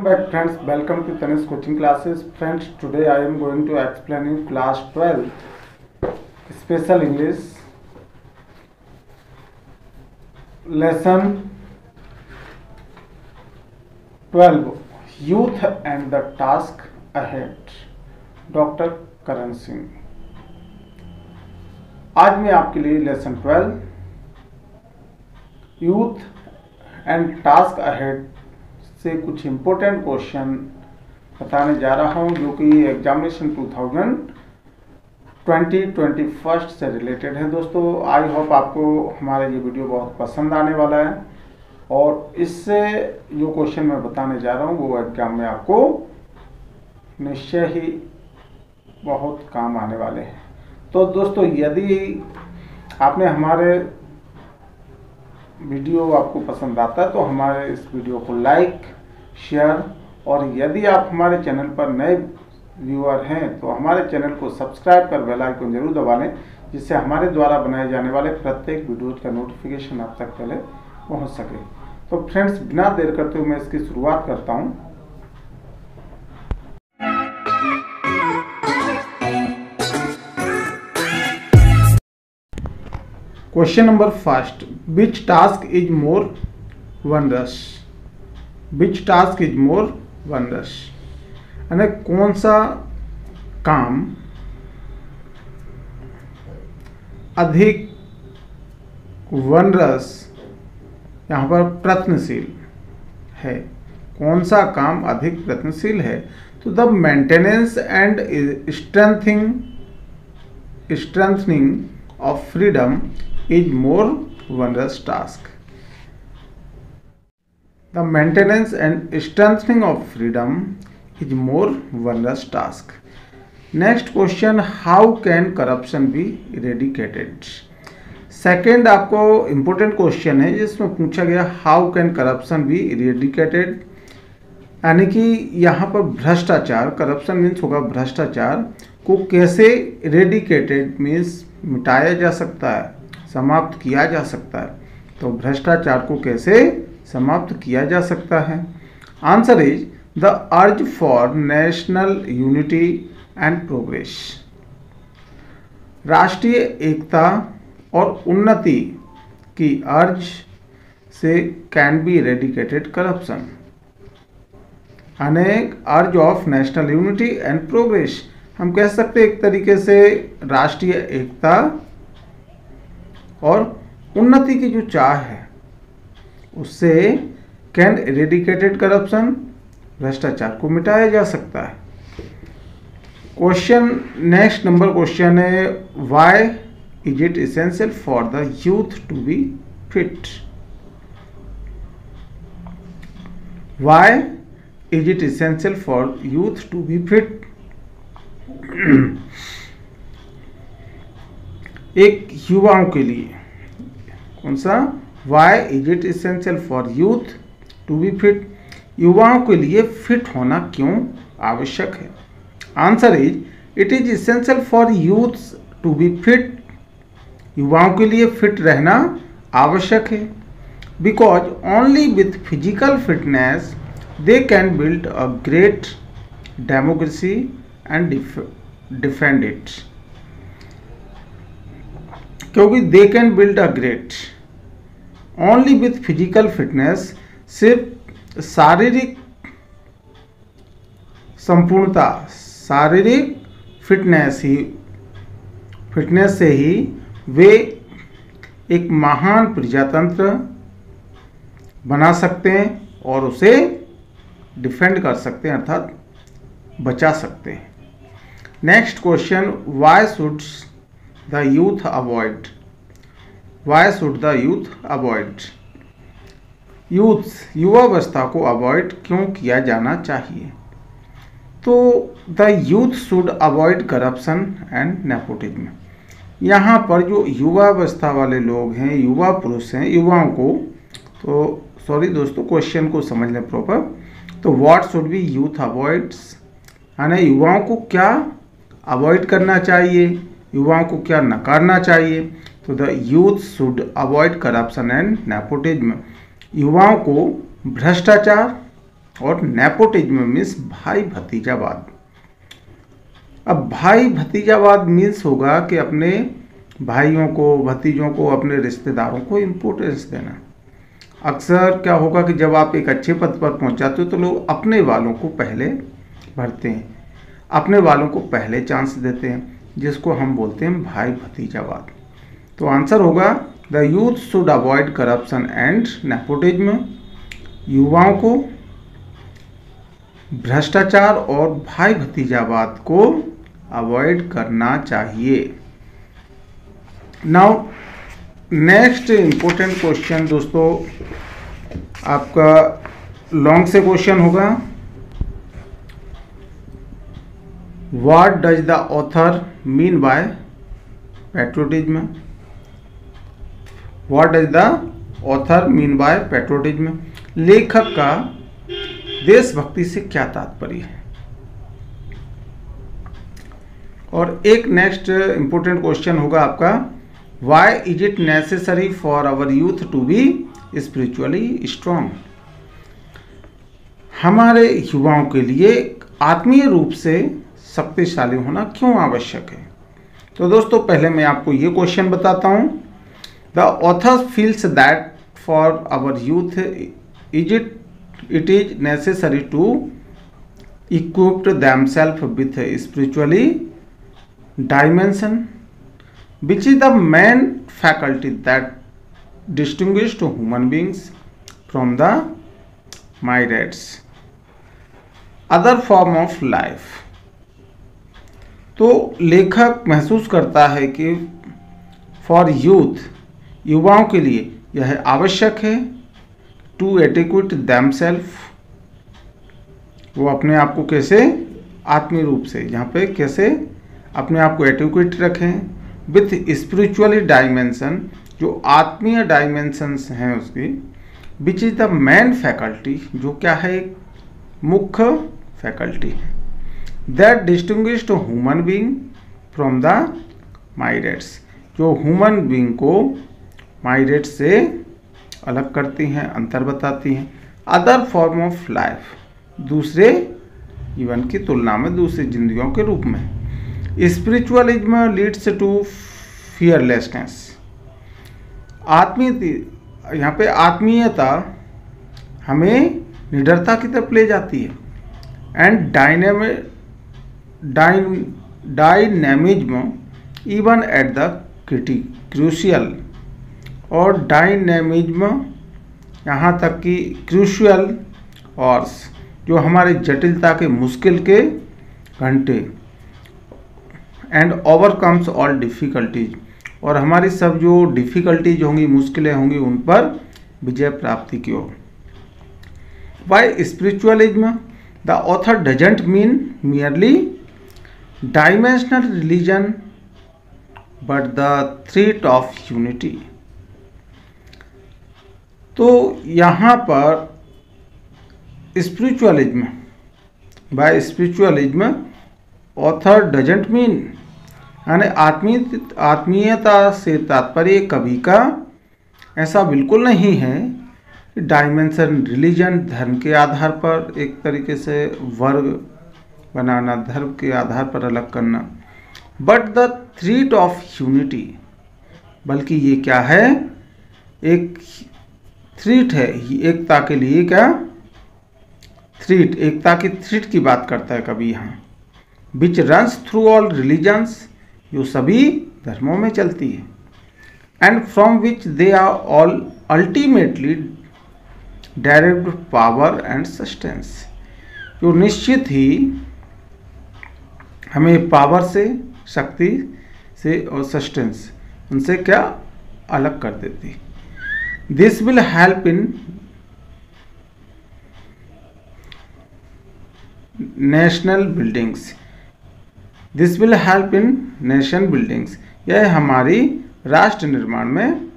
back friends, welcome to Tanis coaching classes. Friends, today I am going to explain in class 12 special English lesson 12 youth and the task ahead, doctor Karan Singh. आज मैं आपके लिए lesson 12 youth and task ahead से कुछ important question बताने जा रहा हूं, जो कि एग्जामिनेशन 2020-21 से रिलेटेड है। दोस्तों, आई होप आपको हमारा ये वीडियो बहुत पसंद आने वाला है और इससे जो क्वेश्चन मैं बताने जा रहा हूं वो एग्जाम में आपको निश्चय ही बहुत काम आने वाले हैं। तो दोस्तों, यदि आपने हमारे वीडियो आपको पसंद आता है तो हमारे इस वीडियो को लाइक, शेयर, और यदि आप हमारे चैनल पर नए व्यूअर हैं तो हमारे चैनल को सब्सक्राइब कर बेल आइकन जरूर दबा लें, जिससे हमारे द्वारा बनाए जाने वाले प्रत्येक वीडियोज का नोटिफिकेशन आप तक पहले पहुंच सके। तो फ्रेंड्स, बिना देर करते हुए मैं इसकी शुरुआत करता हूं। Question number first, which task is more onerous? Which task is more onerous यानी कौन सा काम अधिक वनरस, यहाँ पर प्रयत्नशील है। कौन सा काम अधिक प्रयत्नशील है? तो the maintenance and strengthening of freedom is more wondrous task. The maintenance and strengthening of freedom is more wondrous task. Next question, how can corruption be eradicated? Second आपको इम्पोर्टेंट क्वेश्चन है जिसमें पूछा गया how can corruption be eradicated, यानी कि यहाँ पर भ्रष्टाचार, करप्शन मीन्स होगा भ्रष्टाचार, को कैसे इरेडिकेटेड मीन्स मिटाया जा सकता है, समाप्त किया जा सकता है। तो भ्रष्टाचार को कैसे समाप्त किया जा सकता है? Answer is the urge for national unity and progress. राष्ट्रीय एकता और उन्नति की अर्ज से कैन बी इरेडिकेटेड करप्शन। अनेक urge of national unity and progress, हम कह सकते हैं एक तरीके से राष्ट्रीय एकता और उन्नति की जो चाह है उससे कैन इरेडिकेटेड करप्शन, भ्रष्टाचार को मिटाया जा सकता है। क्वेश्चन नेक्स्ट नंबर क्वेश्चन है, why is it essential for the youth to be fit? Why is it essential for youth to be fit? एक युवाओं के लिए कौन सा? Why is it essential for youth to be fit? युवाओं के लिए फिट होना क्यों आवश्यक है? Answer is it is essential for youth to be fit. युवाओं के लिए फिट रहना आवश्यक है, because only with physical fitness they can build a great democracy and defend it. क्योंकि they can build a great only with physical fitness, सिर्फ शारीरिक संपूर्णता, शारीरिक फिटनेस से ही वे एक महान प्रजातंत्र बना सकते हैं और उसे डिफेंड कर सकते हैं, अर्थात बचा सकते हैं। Next question, why should the youth avoid? Why should the youth avoid? युवावस्था को अवॉइड क्यों किया जाना चाहिए? तो the youth should avoid corruption and nepotism. यहाँ पर जो युवावस्था वाले लोग हैं, युवा पुरुष हैं, युवाओं को, तो सॉरी दोस्तों, क्वेश्चन को समझ लें प्रॉपर। तो what should be youth avoids, यानी युवाओं को क्या अवॉइड करना चाहिए, युवाओं को क्या नकारना चाहिए? तो the youth should avoid corruption and nepotism. युवाओं को भ्रष्टाचार और नेपोटिज्म मीन्स भाई भतीजावाद। अब भाई भतीजावाद मीन्स होगा कि अपने भाइयों को, भतीजों को, अपने रिश्तेदारों को इम्पोर्टेंस देना। अक्सर क्या होगा कि जब आप एक अच्छे पद पर पहुंच जाते हो तो लोग अपने वालों को पहले भरते हैं, अपने वालों को पहले चांस देते हैं, जिसको हम बोलते हैं भाई भतीजावाद। तो आंसर होगा the youth should avoid corruption and nepotism. युवाओं को भ्रष्टाचार और भाई भतीजावाद को अवॉइड करना चाहिए। नाउ नेक्स्ट इंपॉर्टेंट क्वेश्चन दोस्तों, आपका लॉन्ग से क्वेश्चन होगा। What does the author mean by patriotism? What does the author mean by patriotism? लेखक का देशभक्ति से क्या तात्पर्य है? और एक नेक्स्ट इंपॉर्टेंट क्वेश्चन होगा आपका, why is it necessary for our youth to be spiritually strong? हमारे युवाओं के लिए आत्मीय रूप से शक्तिशाली होना क्यों आवश्यक है? तो दोस्तों पहले मैं आपको ये क्वेश्चन बताता हूँ। The author feels that for our youth it is necessary to equip themselves with a spiritually dimension, which is the main faculty that distinguishes human beings from the myriads other form of life। तो लेखक महसूस करता है कि for youth, युवाओं के लिए यह आवश्यक है टू एडिक्वेट दैमसेल्फ, वो अपने आप को कैसे आत्मीय रूप से, यहाँ पे कैसे अपने आप को एडिक्वेट रखें विथ स्पिरिचुअली डायमेंशन, जो आत्मीय डायमेंशंस हैं उसकी, which is the main faculty, जो क्या है एक मुख्य फैकल्टी है, that distinguished human being from the myriads, जो ह्यूमन बीइंग को माइरेट से अलग करती हैं, अंतर बताती हैं। अदर फॉर्म ऑफ लाइफ, दूसरे जीवन की तुलना में, दूसरी जिंदगियों के रूप में। स्पिरिचुअलिज्म लीड्स टू फियरलेसनेस, आत्मीय, यहाँ पे आत्मीयता हमें निडरता की तरफ ले जाती है। And dynamism even at the crucial, और डायनेमिज्म यहाँ तक कि क्रूशियल और जो हमारे जटिलता के, मुश्किल के घंटे, एंड ओवरकम्स ऑल डिफ़िकल्टीज, और हमारी सब जो डिफ़िकल्टीज होंगी, मुश्किलें होंगी, उन पर विजय प्राप्ति की ओर। By spiritualism the author doesn't mean merely dimensional religion but the threat of unity. तो यहाँ पर spiritualism, by spiritualism author doesn't mean, यानी आत्मीयता से तात्पर्य कवि का ऐसा बिल्कुल नहीं है डायमेंशन, रिलीजन, धर्म के आधार पर एक तरीके से वर्ग बनाना, धर्म के आधार पर अलग करना, but the threat of unity, बल्कि ये क्या है, एक थ्रेट है, एकता के लिए, क्या थ्रेट, एकता की थ्रेट की बात करता है कभी यहाँ, which runs through all religions, जो सभी धर्मों में चलती है, and from which they are all ultimately direct power and sustains, जो निश्चित ही हमें पावर से, शक्ति से और सस्टेंस, उनसे क्या अलग कर देती है। This will help in national buildings, this will help in nation buildings, यह हमारी राष्ट्र निर्माण में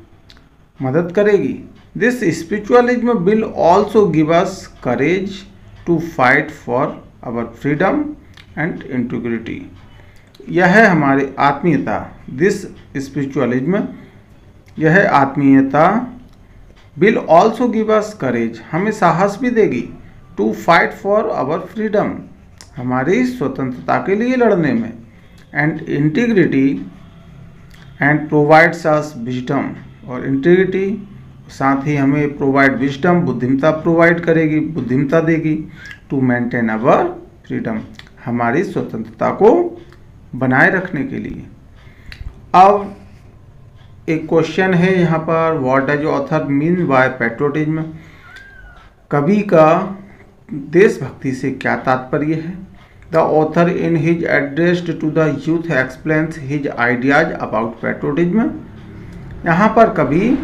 मदद करेगी। This spiritualism will also give us courage to fight for our freedom and integrity, यह है हमारी आत्मीयता। दिस स्पिरिचुअलिज्म, यह आत्मीयता will also give us courage, हमें साहस भी देगी, to fight for our freedom, हमारी स्वतंत्रता के लिए लड़ने में, and integrity and provides us wisdom, और इंटीग्रिटी साथ ही हमें प्रोवाइड विजडम, बुद्धिमता प्रोवाइड करेगी, बुद्धिमता देगी, टू मेंटेन आवर फ्रीडम, हमारी स्वतंत्रता को बनाए रखने के लिए। अब एक क्वेश्चन है यहाँ पर, what does author mean by patriotism, कवि का देशभक्ति से क्या तात्पर्य है। The author in his address to the youth explains his ideas about patriotism, यहाँ पर कवि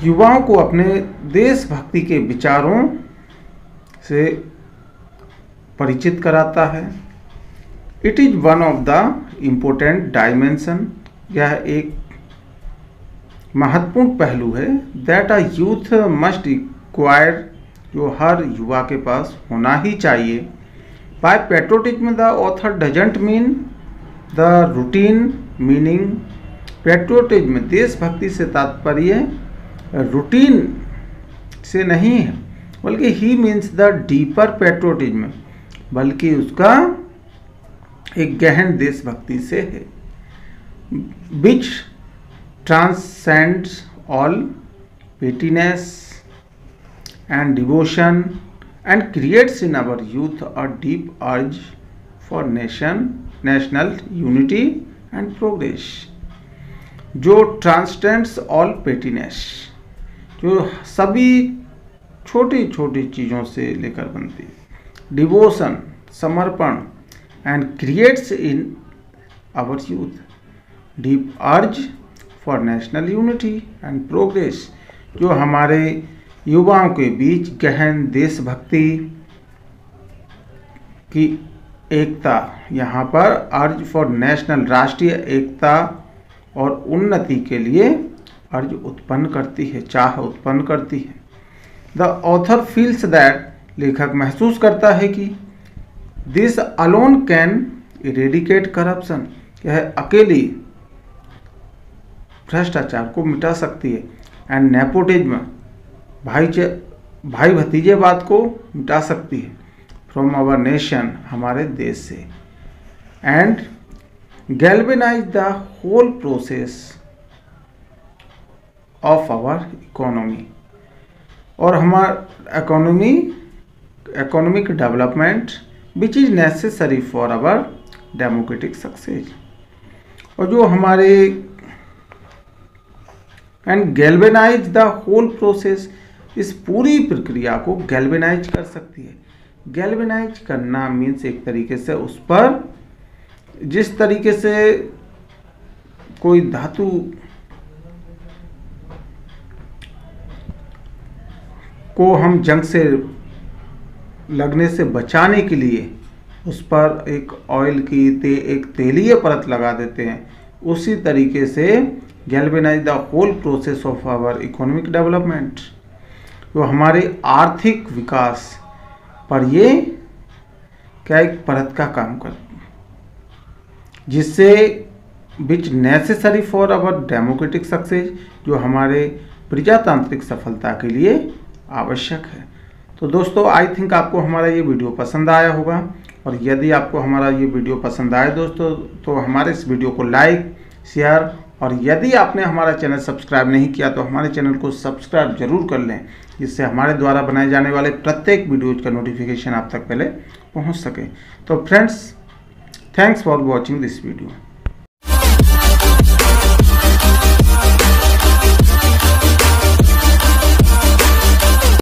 युवाओं को अपने देशभक्ति के विचारों से परिचित कराता है। It is one of the important dimension, यह एक महत्वपूर्ण पहलू है, that a youth must acquire, जो हर युवा के पास होना ही चाहिए। By patriotism the author doesn't mean the routine meaning, patriotism देशभक्ति से तात्पर्य रूटीन से नहीं है, बल्कि he means the deeper patriotism, बल्कि उसका एक गहन देशभक्ति से है, which transcends all pettiness and devotion and creates in our youth a deep urge for national unity and progress, जो ट्रांसेंड्स ऑल पेटीनेस, जो सभी छोटी छोटी चीज़ों से लेकर बनती है, डिवोशन समर्पण, and creates in our youth deep urge for national unity and progress, जो हमारे युवाओं के बीच गहन देशभक्ति की एकता, यहाँ पर अर्ज फॉर नेशनल राष्ट्रीय एकता और उन्नति के लिए अर्ज उत्पन्न करती है, चाह उत्पन्न करती है। द ऑथर फील्स दैट, लेखक महसूस करता है कि this alone can eradicate corruption, यह अकेली भ्रष्टाचार को मिटा सकती है, एंड नेपोटिज्म भाई भतीजेवाद को मिटा सकती है, फ्रॉम आवर नेशन, हमारे देश से, and galvanise the whole process of our economy, और हमारा economic development which is necessary for our democratic success, और जो हमारे and galvanise the whole process, इस पूरी प्रक्रिया को गैल्वेनाइज कर सकती है। गैल्वेनाइज करना मीन्स एक तरीके से उस पर, जिस तरीके से कोई धातु को हम जंग से लगने से बचाने के लिए उस पर एक ऑयल की एक तेलीय परत लगा देते हैं, उसी तरीके से galvanise the whole process of our economic development, जो हमारे आर्थिक विकास पर ये क्या एक परत का काम करती है, जिससे which necessary for our democratic success, जो हमारे प्रजातांत्रिक सफलता के लिए आवश्यक है। तो दोस्तों आई थिंक आपको हमारा ये वीडियो पसंद आया होगा, और यदि आपको हमारा ये वीडियो पसंद आए दोस्तों तो हमारे इस वीडियो को लाइक शेयर, और यदि आपने हमारा चैनल सब्सक्राइब नहीं किया तो हमारे चैनल को सब्सक्राइब जरूर कर लें, जिससे हमारे द्वारा बनाए जाने वाले प्रत्येक वीडियोज का नोटिफिकेशन आप तक पहले पहुंच सके। तो friends, thanks for watching this video.